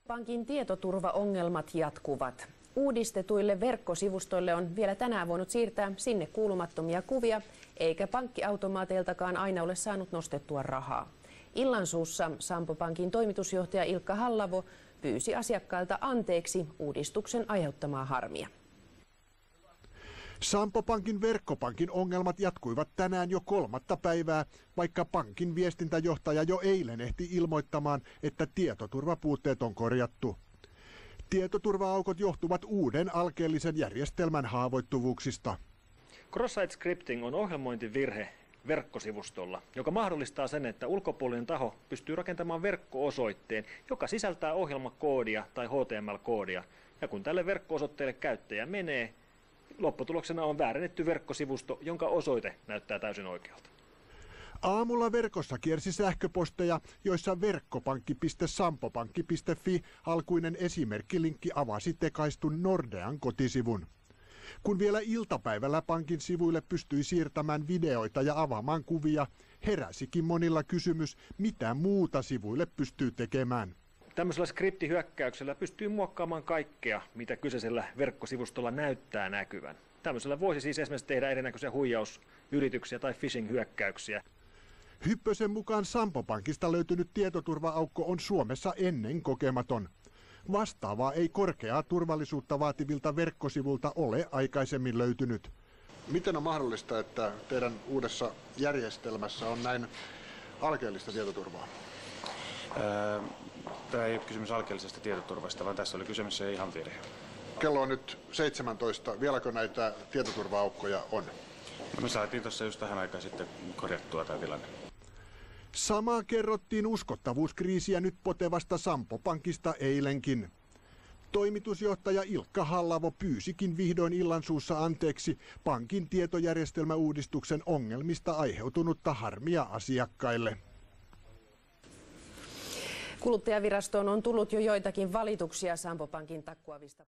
Pankin tietoturvaongelmat jatkuvat. Uudistetuille verkkosivustoille on vielä tänään voinut siirtää sinne kuulumattomia kuvia, eikä pankkiautomaateiltakaan aina ole saanut nostettua rahaa. Illansuussa Sampo Pankin toimitusjohtaja Ilkka Hallavo pyysi asiakkailta anteeksi uudistuksen aiheuttamaa harmia. Sampo Pankin verkkopankin ongelmat jatkuivat tänään jo 3. päivää, vaikka pankin viestintäjohtaja jo eilen ehti ilmoittamaan, että tietoturvapuutteet on korjattu. Tietoturva-aukot johtuvat uuden alkeellisen järjestelmän haavoittuvuuksista. Cross-site scripting on ohjelmointivirhe verkkosivustolla, joka mahdollistaa sen, että ulkopuolinen taho pystyy rakentamaan verkko-osoitteen, joka sisältää ohjelmakoodia tai HTML-koodia. Ja kun tälle verkko-osoitteelle käyttäjä menee, lopputuloksena on väärennetty verkkosivusto, jonka osoite näyttää täysin oikealta. Aamulla verkossa kiersi sähköposteja, joissa verkkopankki.sampopankki.fi alkuinen esimerkkilinkki avasi tekaistun Nordean kotisivun. Kun vielä iltapäivällä pankin sivuille pystyi siirtämään videoita ja avaamaan kuvia, heräsikin monilla kysymys, mitä muuta sivuille pystyy tekemään. Tämmöisellä skriptihyökkäyksellä pystyy muokkaamaan kaikkea, mitä kyseisellä verkkosivustolla näyttää näkyvän. Tämmöisellä voisi siis esimerkiksi tehdä erinäköisiä huijausyrityksiä tai phishing-hyökkäyksiä. Hyppösen mukaan Sampo Pankista löytynyt tietoturva-aukko on Suomessa ennen kokematon. Vastaavaa ei korkeaa turvallisuutta vaativilta verkkosivulta ole aikaisemmin löytynyt. Miten on mahdollista, että teidän uudessa järjestelmässä on näin alkeellista tietoturvaa? Tämä ei ole kysymys alkeellisesta tietoturvasta, vaan tässä oli kysymys ihan virhe. Kello on nyt 17. Vieläkö näitä tietoturva-aukkoja on? No me saatiin tuossa just tähän aikaan sitten korjattua tämä tilanne. Samaa kerrottiin uskottavuuskriisiä nyt potevasta Sampo Pankista eilenkin. Toimitusjohtaja Ilkka Hallavo pyysikin vihdoin illansuussa anteeksi pankin tietojärjestelmäuudistuksen ongelmista aiheutunutta harmia asiakkaille. Kuluttajavirastoon on tullut jo joitakin valituksia Sampo Pankin takkuavista